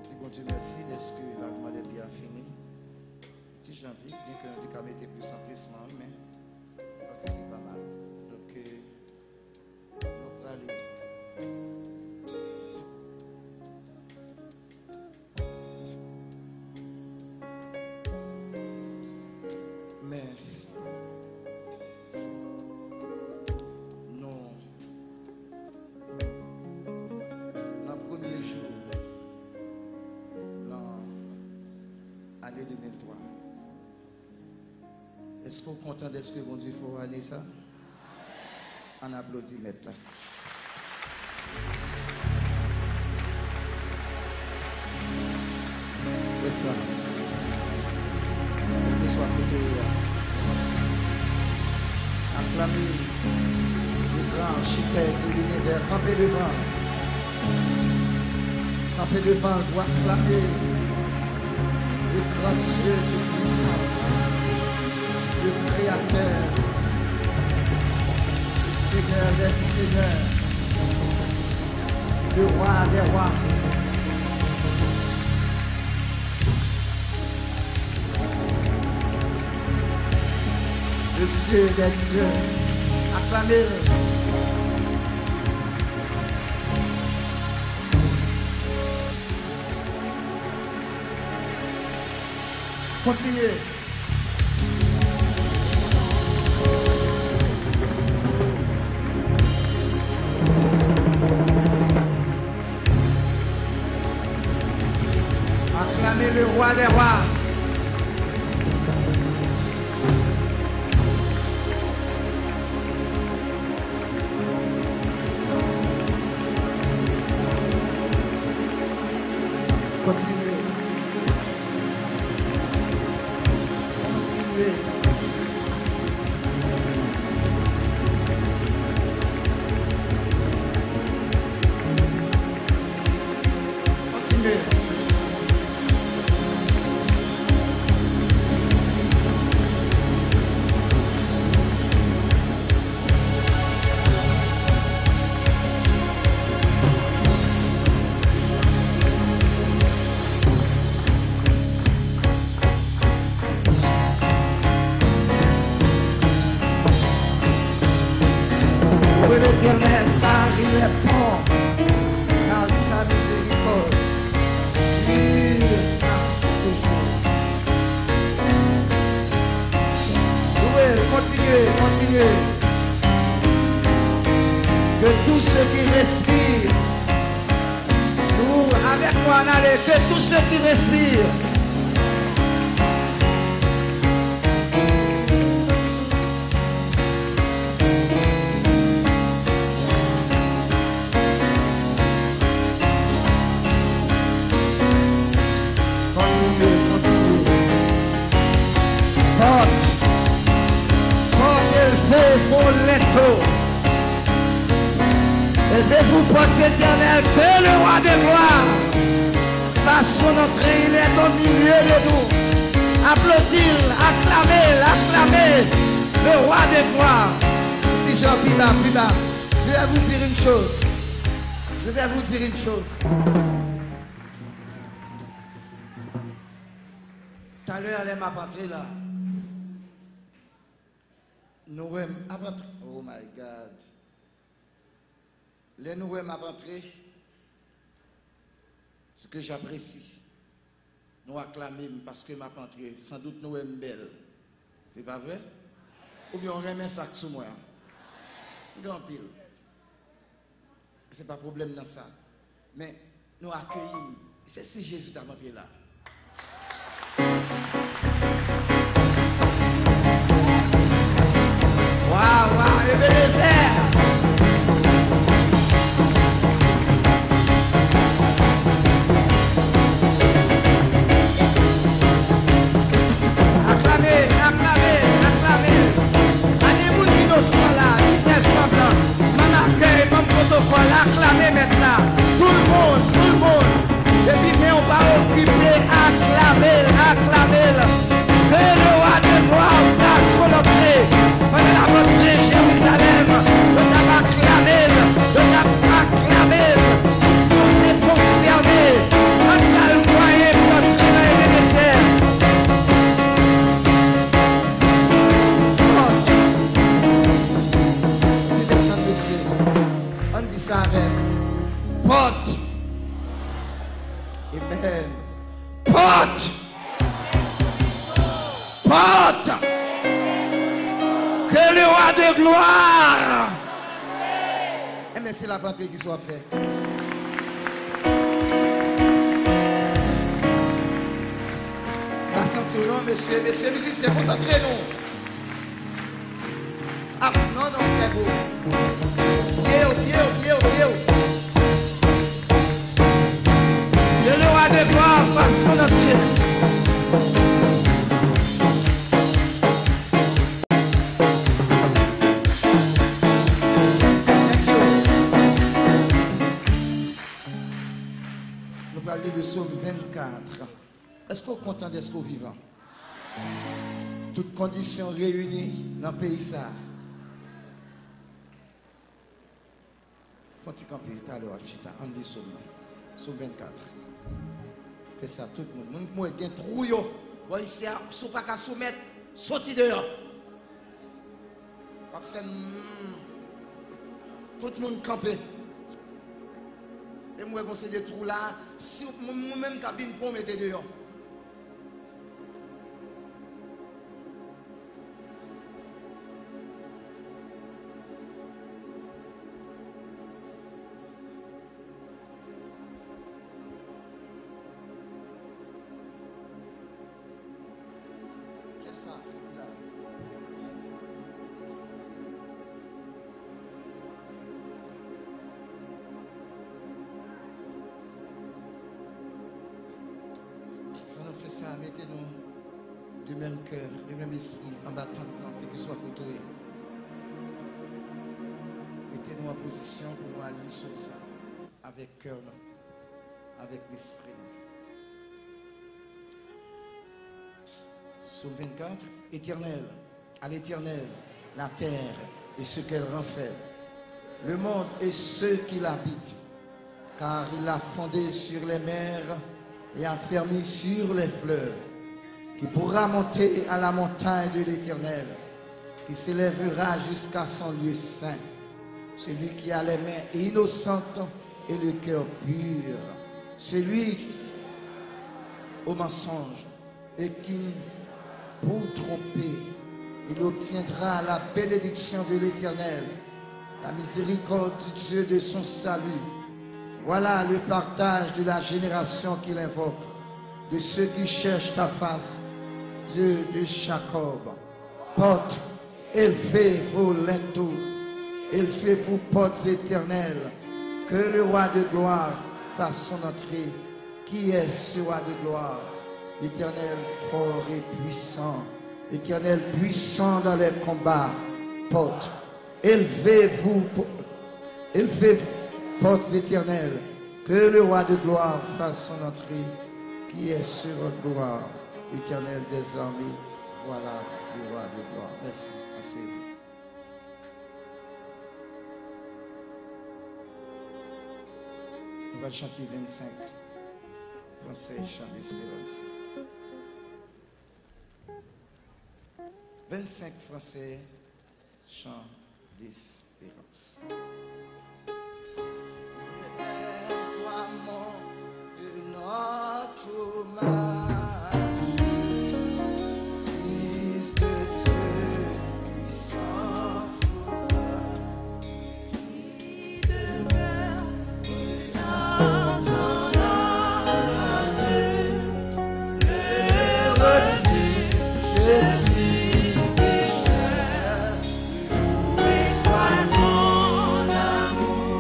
Si bon Dieu merci, est-ce que la demande est bien finie? Si janvier, bien que nous avons été plus empressement, mais parce que c'est pas mal. Donc, nous allons aller. Mais non, le premier jour, l'année 2003, est-ce qu'on est content de ce que bon Dieu faut aller ça? On applaudit maintenant. C'est ça. Que soit côté. Acclamer le grand architecte de l'univers, camper devant. Camper devant, doit acclamer le grand Dieu tout-puissant, le Créateur, le Seigneur des Seigneurs, le Roi des Rois. Le Dieu des dieux, acclamez-le. Continuez. Acclamez le Roi des Rois. Continuez. Continuez. Continuez. L'Éternel, car il est bon, car sa miséricorde dure toujours. Oui, continuez, continuez. Que tous ceux qui respirent, nous, avec moi, on allait, que tous ceux qui respirent, levez-vous, porte éternelle, que le Roi de gloire fasse son entrée, il est au milieu de nous. Applaudis, acclamez, acclamez le Roi de gloire. Si Jean Pila, je vais vous dire une chose. Je vais vous dire une chose. Tout à l'heure, elle m'a entré là. Nous oh my God. Les nouveaux m'a rentré, ce que j'apprécie. Nous acclamons parce que m'a rentré. Sans doute nous sommes belles. C'est pas vrai? Ou bien on remet ça sur moi. Grand pile. C'est pas problème dans ça. Mais nous accueillons. C'est si Jésus t'a montré là. Waouh, Ebenezer! Acclamez, acclamez, acclamez. Allez-vous innocent là, qui fait semblant. Mon accueil, mon protocole, acclamez maintenant. Tout le monde. Et puis, mais on va occuper, acclamez, acclamez. Porte. Amen. Porte. Porte. Que le roi de gloire. Mais c'est la rentrée qui soit faite. Concentrez-nous, messieurs, musiciens, concentrez-nous. Ah, non, c'est beau. Dieu. Que le roi de gloire fasse son entrée. Le psaume 24. Est-ce qu'on est content d'être vivant? Toutes conditions réunies dans le pays ça. Faut-il camper tout à l'heure, on dit psaume 24. Fais ça tout le monde. Nous avons un trou. Vous ici, si vous ne pouvez pas soumettre, sortez dehors. Tout le monde camper. Et moi, je des trous là, si moi-même, cabine pour mettre dehors. Qu'est-ce que ça là? Ça, mettez-nous du même cœur, du même esprit, en battant, quel que soit côté. Mettez-nous en position pour nous aller sur ça, avec cœur, avec l'esprit. Psaume 24, éternel, à l'éternel, la terre et ce qu'elle renferme, le monde et ceux qui l'habitent, car il a fondé sur les mers et affermi sur les fleuves, qui pourra monter à la montagne de l'Éternel, qui s'élèvera jusqu'à son lieu saint, celui qui a les mains innocentes et le cœur pur, celui au mensonge et qui, pour tromper, il obtiendra la bénédiction de l'Éternel, la miséricorde du Dieu de son salut. Voilà le partage de la génération qu'il invoque, de ceux qui cherchent ta face, Dieu de Jacob. Portes, élevez vos linteaux, élevez-vous portes éternelles, que le roi de gloire fasse son entrée. Qui est ce roi de gloire? L'Éternel fort et puissant, l'Éternel puissant dans les combats. Portes, élevez-vous, portes éternelles, que le roi de gloire fasse son entrée. Qui est ce roi de gloire? L'Éternel des armées, voilà le roi de gloire. Merci, asseyez-vous. On va chanter 25, français, chant d'espérance. 25 français, chant d'espérance. Notre mari, Fils de Dieu, puissant souverain, qui demeure dans son azur, le refuge du pécheur, loué soit ton amour,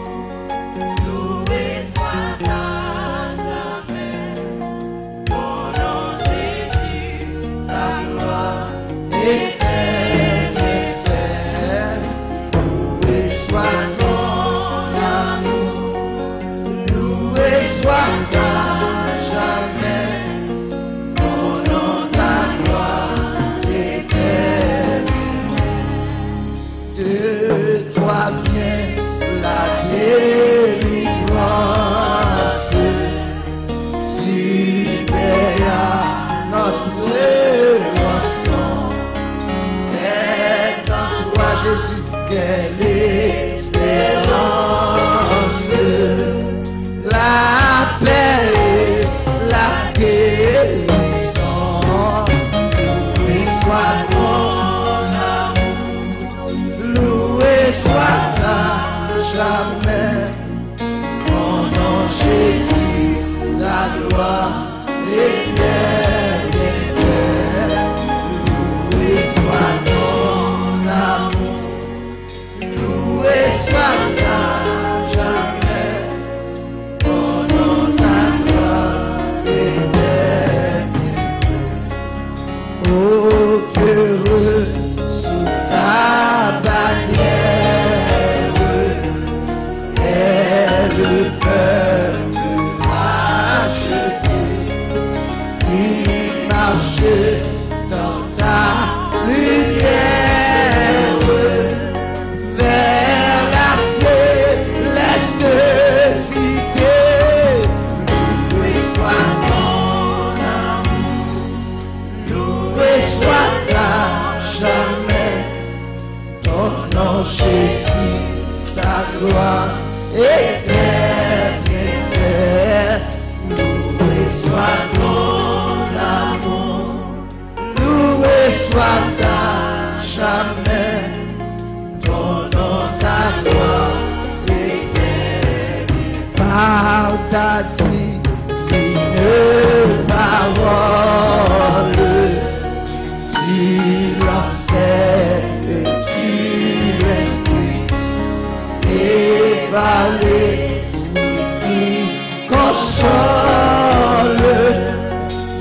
loué soit ta gloire éternelle. Loué soit ton amour, loué soit ta jamais, ton nom, ta gloire éternelle. Par ta divine parole, tu l'enseignes et tu l'esprit, et par l'esprit qui console,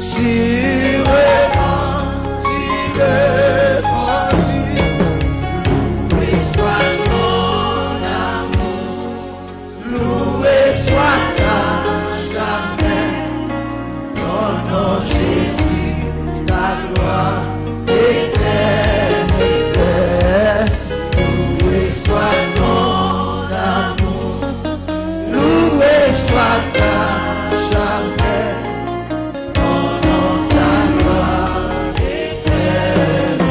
tu repentis. Loué soit ton amour, loué soit ta jamais, ton nom Jésus, la gloire éternelle. Loué soit ton amour, loué soit ta jamais, ton nom, ta gloire éternelle.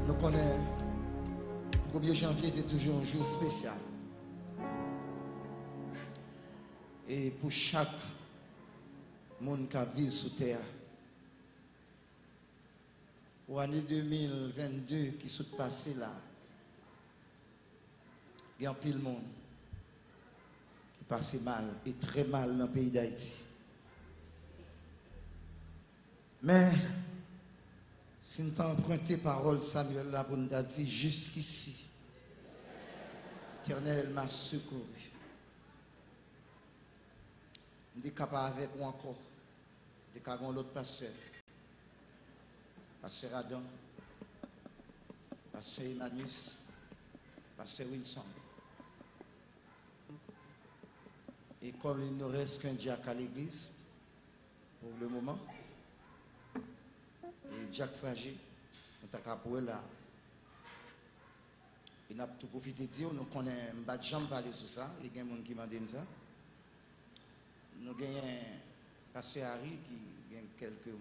Nous connaissons, le 1er janvier était toujours un jour spécial. Et pour chaque monde qui vit sur terre, pour l'année 2022 qui s'est passée là, il y a un pile monde qui passait mal et très mal dans le pays d'Haïti. Mais si nous avons emprunté parole Samuel là pour nous dire jusqu'ici, l'Éternel m'a secouru. Je suis capable avec moi encore. Je suis capable l'autre pasteur. Pasteur Adam. Pasteur Emmanuel. Pasteur Wilson. Et comme il ne reste qu'un diacre à l'église, pour le moment, et Jacques Fragé, on t'a capable là. Il n'a pas tout profité de dire, nous connaissons, je ne vais jamais parler sur ça, il y a des gens qui m'ont dit ça. Nous avons un pasteur Harry qui a quelques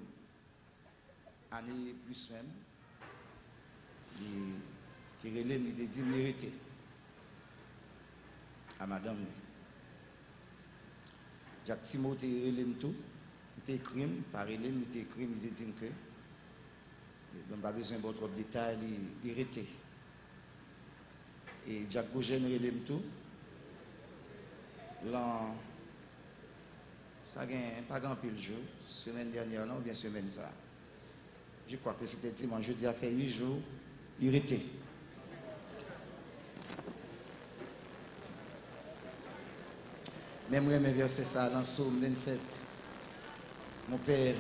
années plus même. Il relève, il dit mérité à madame. Jacques Timothée relève tout. Il était écrit, par relève, il était écrit, il dit que. Donc, pas besoin de trop de détails, il était. Et Jacques Gogène relève tout. Là, ça n'a pas grand pile jour, semaine dernière, non, ou bien semaine ça. Je crois que c'était dimanche, jeudi a fait 8 jours, il était. Même je verset ça dans Psaume 27. Mon père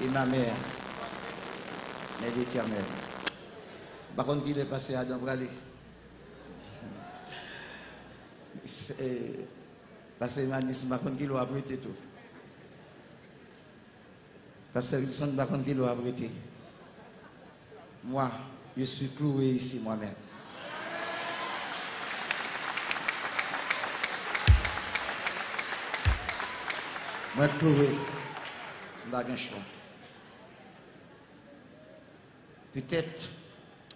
et ma mère, mais l'Éternel. Par contre, il est passé à Dambrali. Parce que Manis, par contre, il a abrité tout. Parce que Wilson, par contre, il a abrité. Moi, je suis cloué ici moi-même. Moi, cloué, je n'ai pas de choix. Peut-être,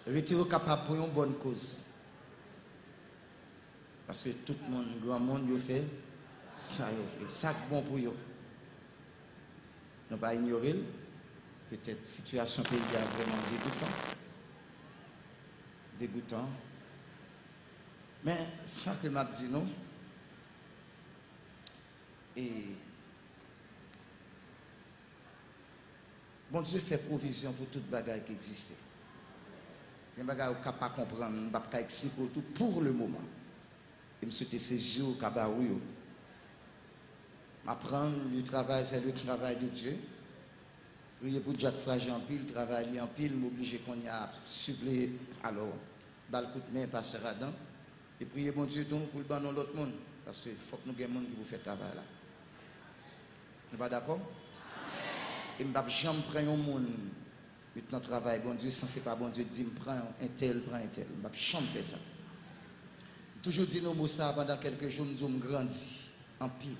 retirer capable pour une bonne cause. Parce que tout le monde, grand monde, il fait ça, il fait ça bon pour eux. Ne pas ignorer, peut-être situation pays est vraiment dégoûtant. Mais ça que m'a dit non. Et bon Dieu fait provision pour toute bagaille qui existait. Les bagailles qu'on ne peut pas comprendre, on ne peut pas expliquer tout pour le moment. Et je souhaite ces jours kabaouyo. Apprendre le travail, c'est le travail de Dieu. Prier pour Jacques Fragé en pile, travailler en pile, m'obliger qu'on y a suppléé. Alors, bal coup de main, pasteur Adam. Et prier mon Dieu donc pour le ban dans l'autre monde. Parce qu'il faut que nous ayons des gens qui vous font travail là. Nous pas d'accord? Et je ne vais jamais prendre un monde maintenant travail. Bon Dieu, sans c'est pas bon Dieu dit, prends un tel. Je ne vais jamais faire ça. Toujours dit nous ça pendant quelques jours, nous avons grandi en pile.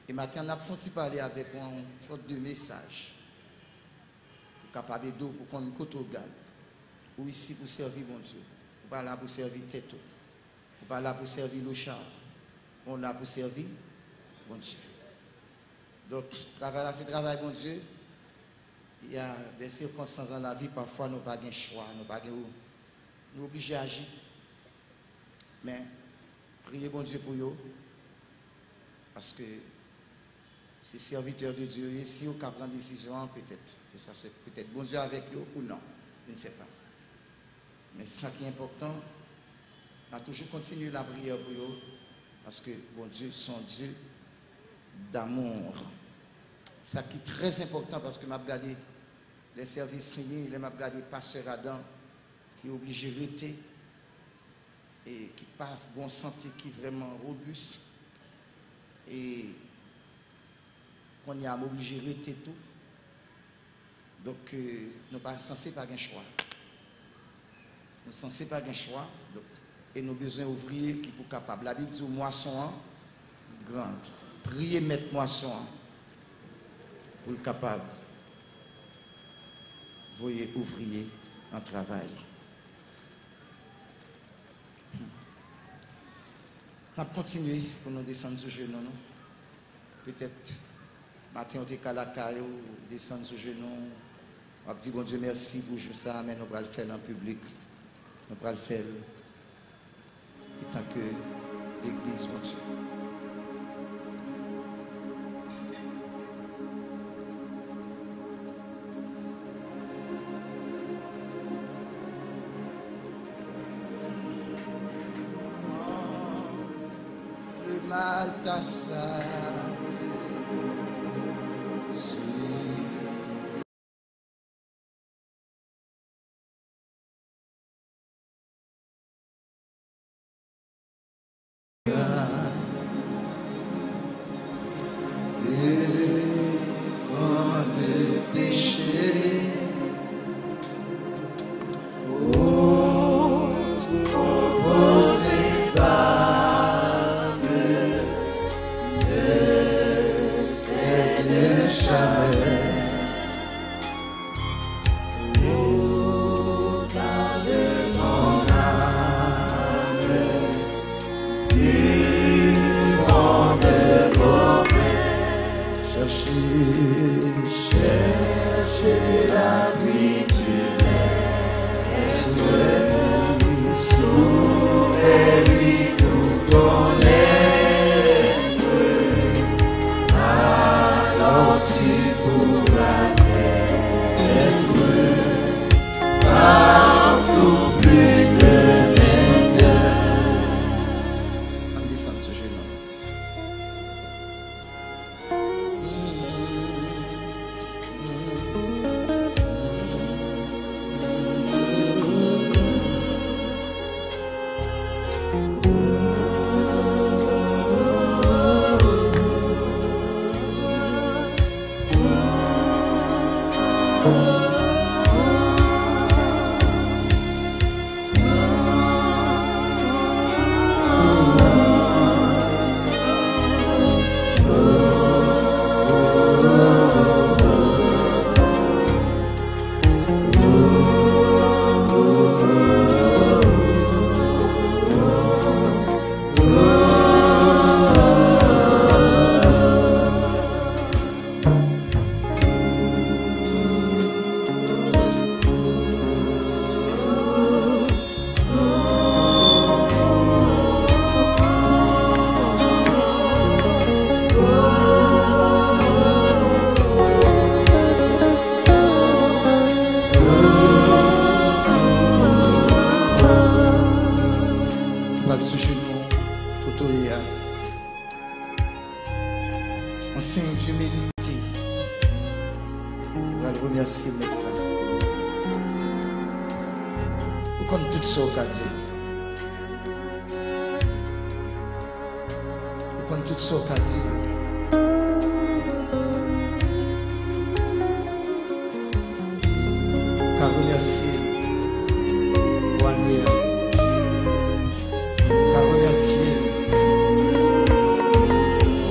Et maintenant, on a fait parler avec une faute de message. capable d'eau pour qu'on côté au gagne. Ou ici pour servir mon Dieu. Ou pas là pour servir tête. Ou pas là pour servir le char. On est là pour servir mon Dieu. Donc, travail là, c'est travail mon Dieu. Il y a des circonstances dans la vie, parfois nous n'avons pas de choix, nous n'avons nous obligés d'agir. Mais priez bon Dieu pour eux. Parce que c'est serviteur de Dieu. Et si vous prendre une décision, peut-être. C'est ça, c'est peut-être bon Dieu avec eux ou non. Je ne sais pas. Mais ça qui est important, on a toujours continué la prière pour eux. Parce que bon Dieu, son Dieu d'amour. Ça qui est très important parce que m'a regardé les services finis, il m'a regardé pasteur Adam qui est obligé de rester et qui n'a pas bonne santé, qui est vraiment robuste. Et qu'on y a obligé de rester tout. Donc, nous ne sommes pas censés pas un choix. Nous ne sommes censés pas un choix. Donc, et nous avons besoin d'ouvriers qui sont capables. La Bible dit moisson grande. Priez mettre moisson pour le capable. Voyez ouvrier en travail. On va continuer pour nous descendre sur genoux. Peut-être matin on est à la caille, descendre sur genoux. On va dire bon Dieu merci pour juste ça, mais nous allons le faire en public. Nous allons le faire en tant que l'église, mon Dieu. Mal t'a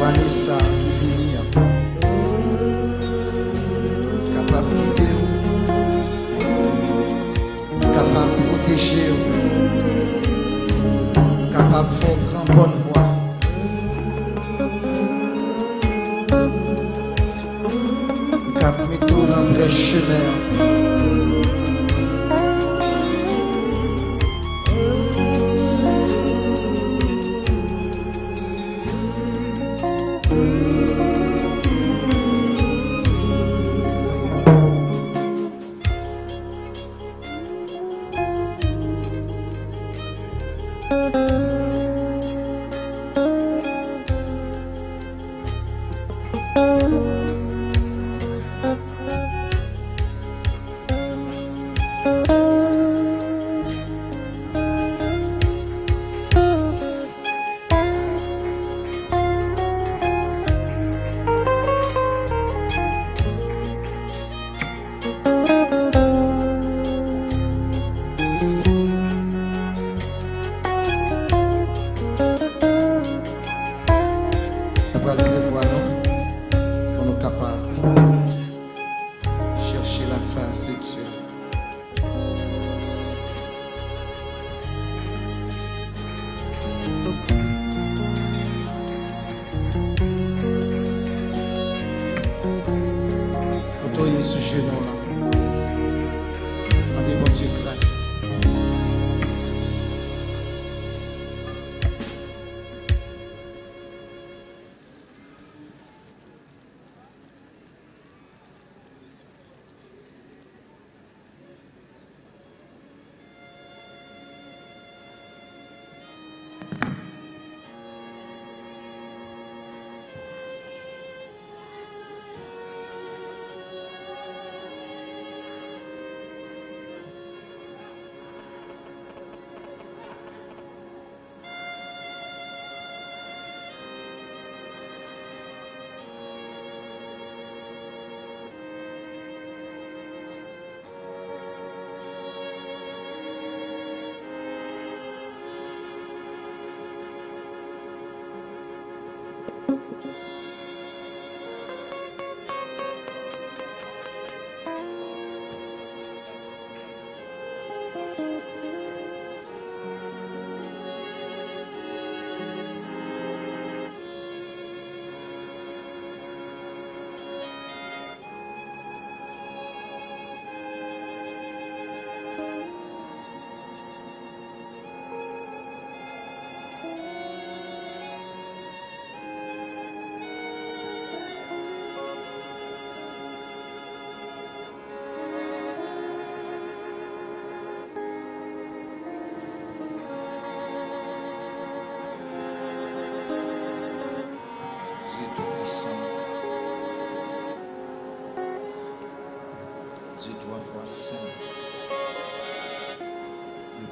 Vanessa qui vient capable de capable de faire une bonne voix. Cap mettre dans le vrai chemin.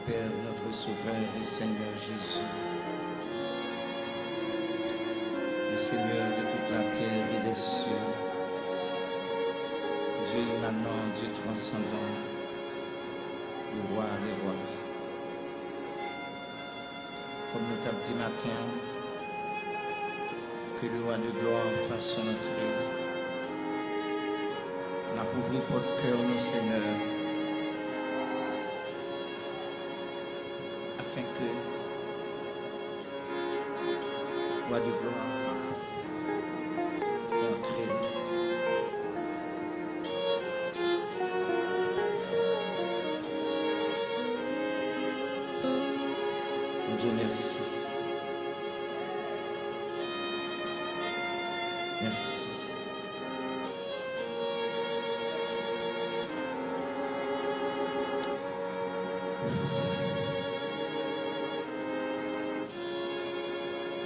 Père, notre Sauveur et Seigneur Jésus, le Seigneur de toute la terre et des cieux, Dieu immanent, Dieu transcendant, le roi des rois. Comme nous t'avons dit matin, que le roi de gloire fasse son entrée. N'a pas ouvert votre cœur, nos Seigneur, afin que le roi de gloire entre. Dieu merci. Merci.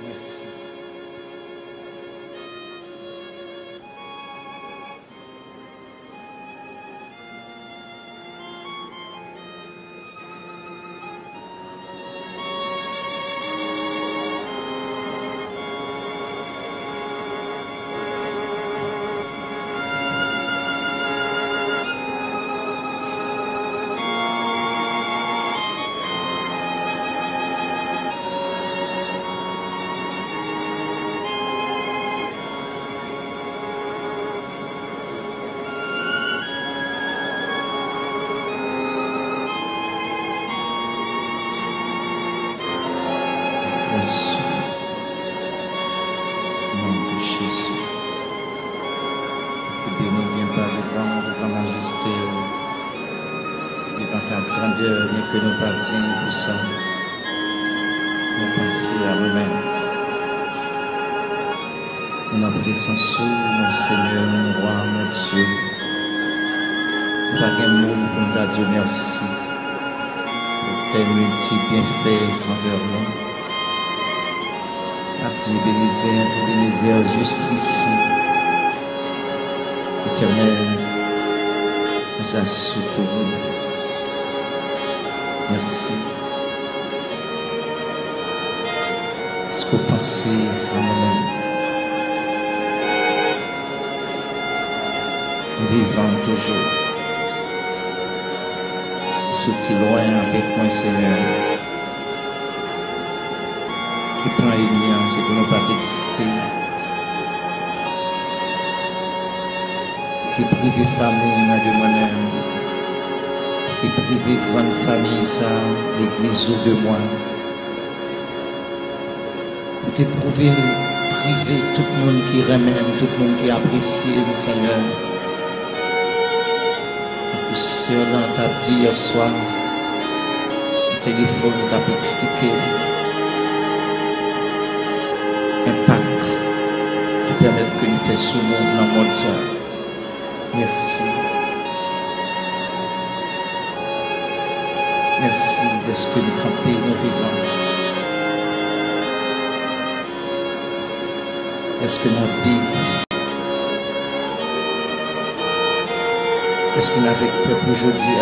Merci. vers nous-mêmes. Nous avons présence, mon Seigneur, mon roi, mon Dieu. Nous avons un mot pour nous dire merci pour tes multiples bienfaits envers nous. Active bénézère jusqu'ici. Éternel, nous a secouru. Merci. Est-ce que vous pensez à nous-mêmes? Nous vivons toujours. Nous sommes loin avec moi, Seigneur. Qui prend une lien, c'est pour nous pas exister. Qui privé famille de moi-même. Qui privé grande famille, ça, l'église de moi. Pour te prouver, privé tout le monde qui remet, tout le monde qui apprécie, Seigneur. Sur t'a dit hier soir, le téléphone t'a expliqué l'impact pour permettre que nous fassions dans le monde. Merci. Merci de ce que nous campons, nous vivons. Est-ce que nous vivons? Est-ce qu'on a avec le peuple aujourd'hui?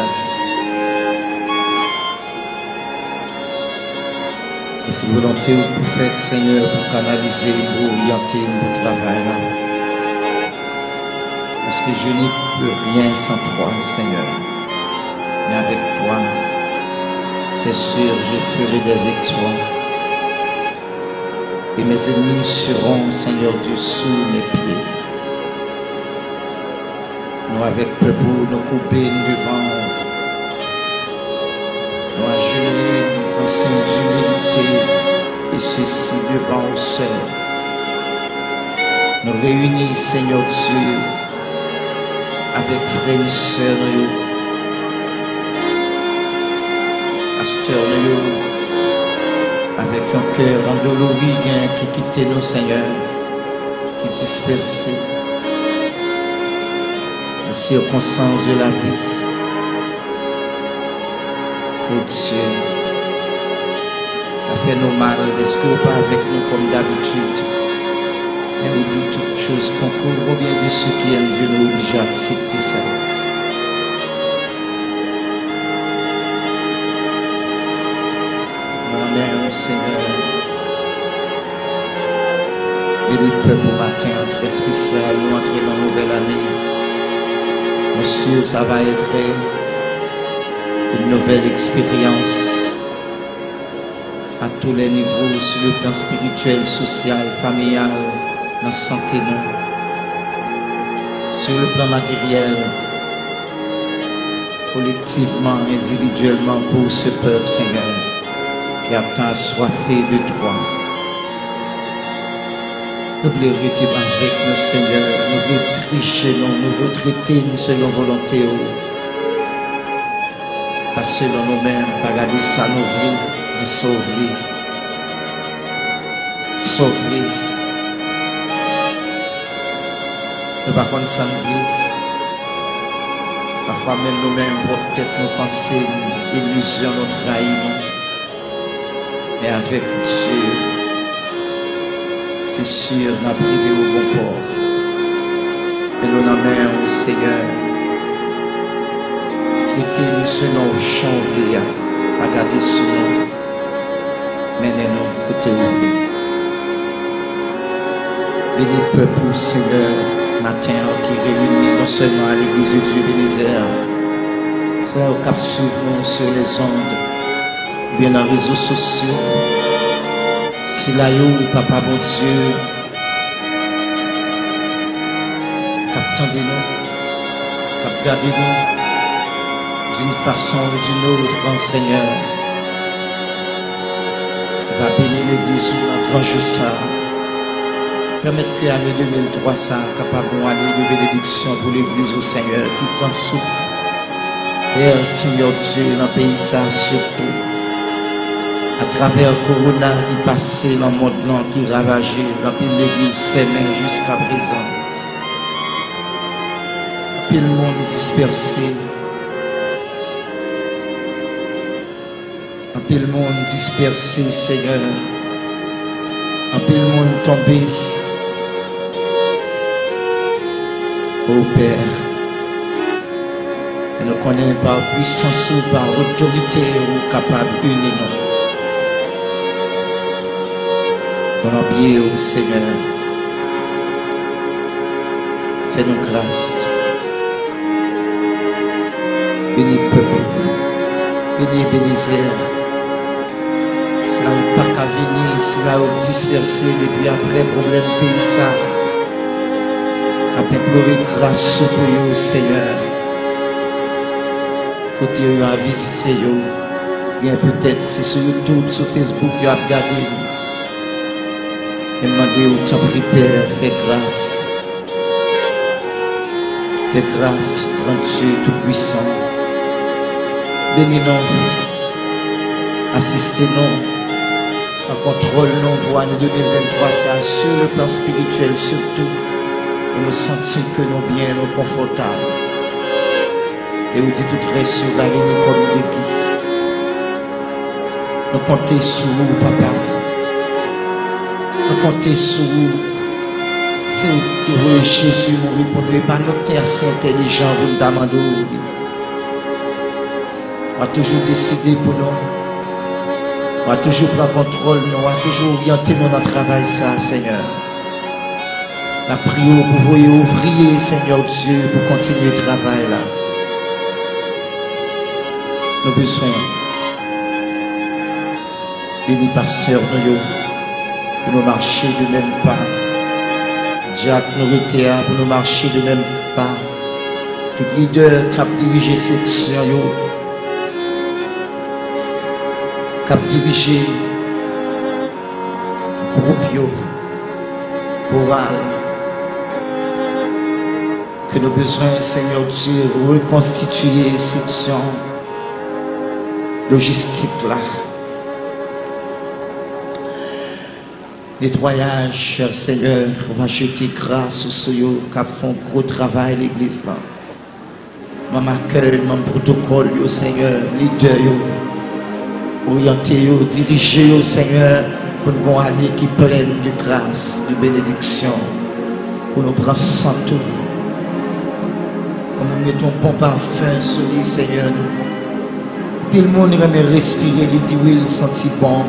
Est-ce que volonté ou pour faire, Seigneur, pour canaliser, pour orienter, pour travailler? Parce que je n'y peux rien sans toi, Seigneur. Mais avec toi, c'est sûr, je ferai des exploits. Et mes ennemis seront, Seigneur Dieu, sous mes pieds. Nous avec peuple, nous couper devant, nous agenouiller en signe d'humilité, et ceci devant au seul. Nous réunir, Seigneur Dieu, avec frères et sœurs, pasteurs, avec un cœur endolori qui quitte nos Seigneur, qui dispersé. Circonstances de la vie. Oh Dieu, ça fait nos mal, est-ce que pas avec nous comme d'habitude? Mais on dit toutes choses concourent au bien de ceux qui aiment Dieu, nous obligés à accepter ça. Amen, Seigneur. Béni le peuple au matin, très spécial, nous entrer dans la nouvelle année. Bien sûr, ça va être une nouvelle expérience à tous les niveaux, sur le plan spirituel, social, familial, dans la santé, sur le plan matériel, collectivement, individuellement, pour ce peuple, Seigneur, qui a tant assoiffé de toi. Nous voulons rester avec nous, Seigneur. Nous voulons tricher, nous voulons traiter nous selon volonté. Pas selon nous-mêmes, pas garder ça nous voulons, mais sauver. Sauver. Nous ne pas contre ça nous voulons. Parfois même nous-mêmes, peut-être nous penser, illusion, nous trahir. Mais avec Dieu, c'est sûr, nous avons privé au bon port. Et nous avons au Seigneur. Traitez-nous selon le chanvre, pas garder sur nous. Menez-nous, côté ouvrier. Béni le peuple, Seigneur, matin, qui réunit non seulement à l'église de Dieu Bénézère, c'est au cap suivant sur les ondes, bien dans les réseaux sociaux. Si là, Papa bon Dieu, captez-nous, gardez-nous d'une façon ou d'une autre, Seigneur. Va bénir l'église, range ça. Permettre que l'année 2003 soit capable d'année de bénédiction pour l'église au Seigneur qui t'en souffre. Père, Seigneur Dieu, dans le pays ça surtout. À travers le corona qui passait dans le monde qui ravageait, dans l'église fermée jusqu'à présent. Puis le monde dispersé. Puis le monde dispersé, Seigneur. Puis le monde tombé. Ô Père, nous connaissons par puissance ou par autorité ou capable d'unir nous. Pour pied au Seigneur. Fais-nous grâce. Bénis le peuple. Bénis Bénézer. Cela n'a pas qu'à venir, cela a dispersé depuis après problème pays ça. Après pleurer grâce pour vous, Seigneur. Côté vous a visité vous. Bien peut-être c'est sur YouTube, sur Facebook, vous avez regardé. Demandez au temps prie Père, fais grâce. Fais grâce, grand Dieu tout-puissant. Bénis-nous. Assistez-nous. En contrôle-nous pour l'année 2023, ça, sur le plan spirituel surtout. Nous sentir que nous bien, nous confortables. Et vous dites tout reste sur la ligne comme des guides. Nous comptons sur vous, papa. Nous comptons sur vous. C'est vous qui voulez Jésus mourir pour nous. Et pas notre terre, c'est intelligent pour nous demander. On va toujours décider pour nous. On va toujours prendre contrôle, nous. On va toujours orienter notre travail, ça, Seigneur. La prière pour vous ouvrir, Seigneur Dieu, pour continuer le travail là. Nous avons besoin. Bénis pasteur nous, pour nous marcher de même pas. Jack nous était pour nous marcher de même pas. Tout leader qui a dirigé cette section, qui a dirigé groupe, chorale. Que nous avons besoin, Seigneur Dieu, de reconstituer cette section logistique là. Nettoyage, cher Seigneur, on va jeter grâce aux ceux qui font gros travail l'église là. Mon accueil, mon protocole, au Seigneur, leader, orienté, dirigé au Seigneur pour une bonne année qui pleine de grâce, de bénédiction, pour nous prendre sans tout. Pour nous mettons bon parfum sur lui, Seigneur. Puis le monde va respirer, il dit oui, il sentit bon.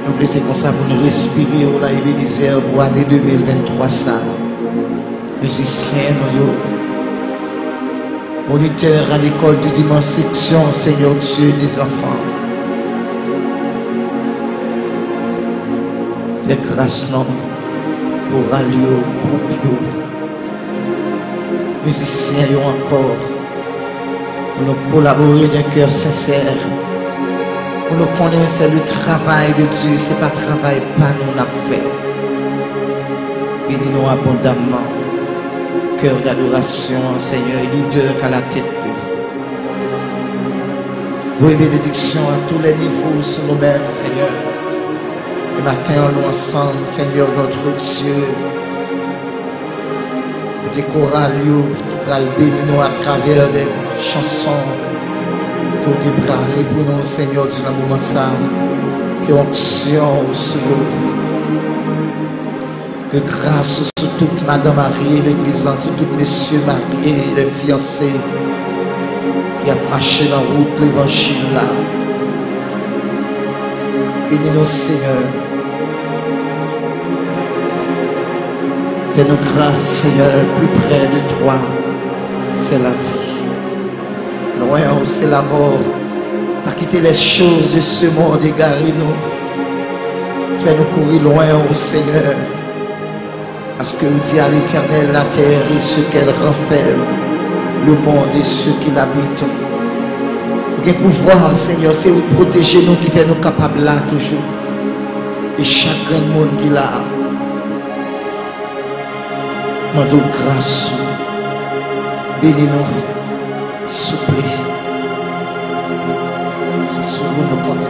Nous voulons laisser comme ça pour nous respirer au la Bénézer pour l'année 2023 ça. Musiciens, moniteurs à l'école de dimanche section, Seigneur Dieu des enfants. Fais grâce non pour aller au groupe. Musiciens encore. Pour nous collaborer d'un cœur sincère. Pour nous connaître, c'est le travail de Dieu, ce n'est pas le travail pas nous l'a fait. Bénis-nous abondamment. Cœur d'adoration, Seigneur, leader qu'à la tête. Vos bénédictions à tous les niveaux sur nous-mêmes, Seigneur. Le matin, nous ensemble, Seigneur, notre Dieu. Pour tes chorales, qui va bénir nous à travers des chansons. Pour te parler pour nous, Seigneur, du moment ça, que onction sur que grâce sur toute Madame mariée, l'église, sur tous messieurs mariés, les fiancés, qui a marché dans la route l'évangile là. Bénis-nous, Seigneur. Fais-nous grâce, Seigneur, plus près de toi, c'est la vie. Loin, c'est la mort. À quitter les choses de ce monde égaré nous. Fais-nous courir loin, ô Seigneur. Parce que vous dites à l'Éternel la terre et ce qu'elle renferme, le monde et ceux qui l'habitent. Vous avez pouvoir, Seigneur, c'est vous protéger nous qui fait nous capables là toujours. Et chacun de monde qui l'a. Mandons grâce. Bénis-nous. S'il vous plaît. C'est sur vous nous comptons.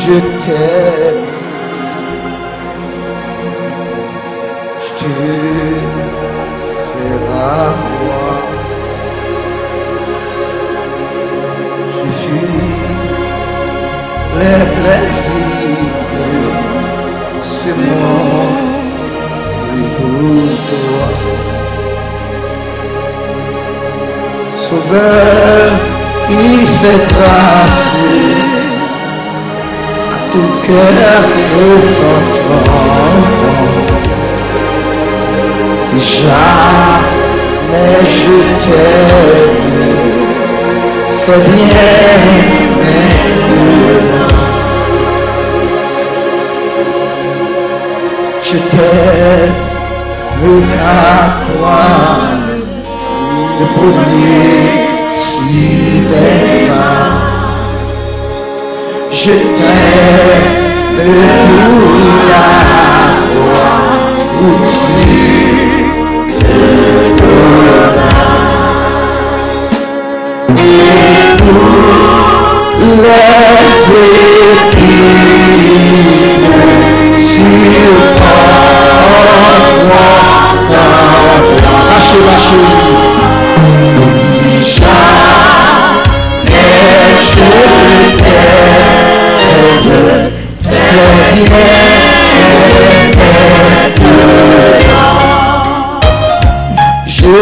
je t'aime. Je te serai moi. Je fuis les plaisirs. C'est moi pour toi. Sauveur qui fait grâce à tout cœur repentant. Si jamais je t'aime, c'est bien maintenant. Je t'aime qu'à toi, le premier sur les mains. Je t'aime pour la foi où tu te donnes. Et pour les épines sur lâchez, lâchez. Si jamais je t'aime, c'est bien maintenant. Je